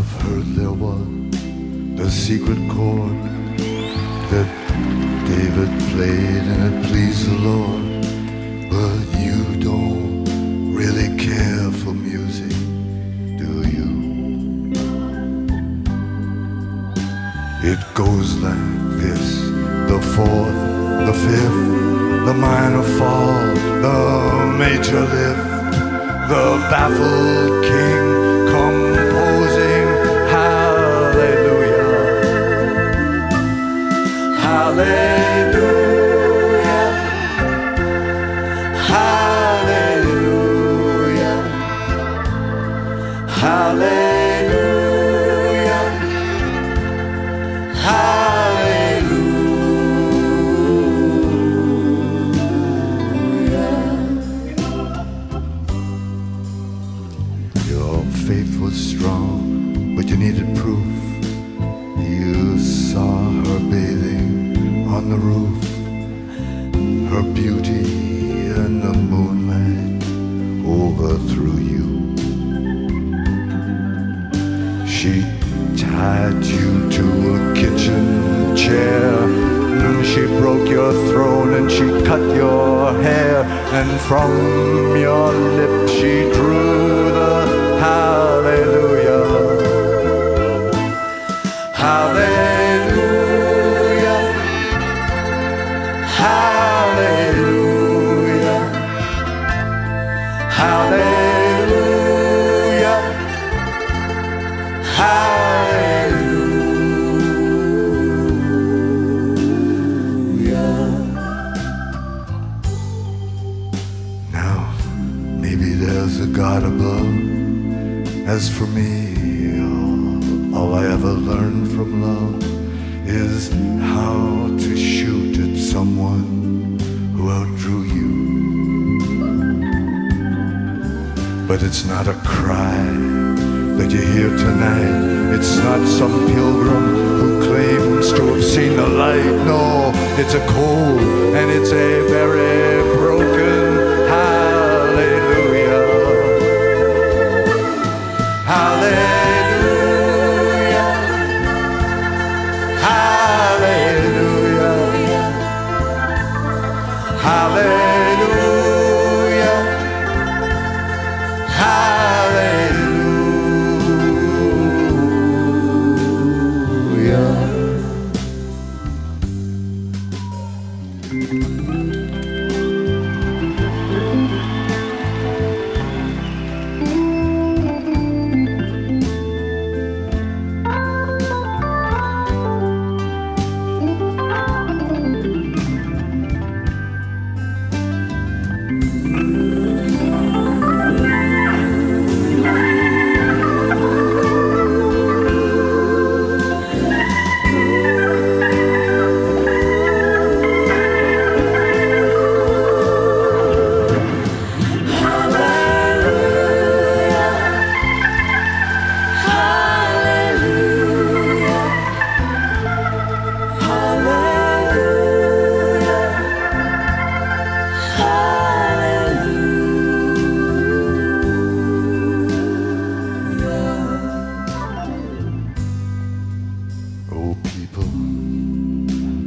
I've heard there was the secret chord that David played and it pleased the Lord. But you don't really care for music, do you? It goes like this: the fourth, the fifth, the minor fall, the major lift, the baffled king composing hallelujah, hallelujah, hallelujah, hallelujah, hallelujah. Your faith was strong, but you needed proof. You saw her bathing on the roof, her beauty in the moonlight overthrew you. She tied you to a kitchen chair, she broke your throne and she cut your hair, and from your lips she drew the hallelujah, hallelujah, hallelujah, hallelujah, hallelujah. Now, maybe there's a God above. As for me, all I ever learned from love is how to shoot at someone who outdrew you. But it's not a cry that you hear tonight. It's not some pilgrim who claims to have seen the light. No, it's a cold and it's a very broken hallelujah, hallelujah, hallelujah, hallelujah, hallelujah.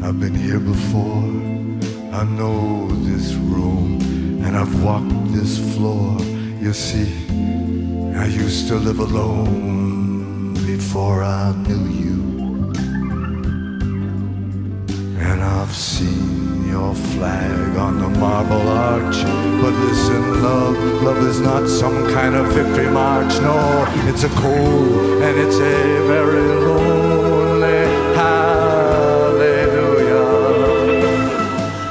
I've been here before. I know this room and I've walked this floor. You see, I used to live alone before I knew you. And I've seen your flag on the Marble Arch. But listen, love is not some kind of victory march. No, it's a cold and it's a very lonely hallelujah,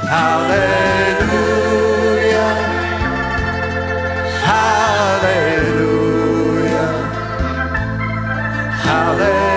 hallelujah, hallelujah, hallelujah.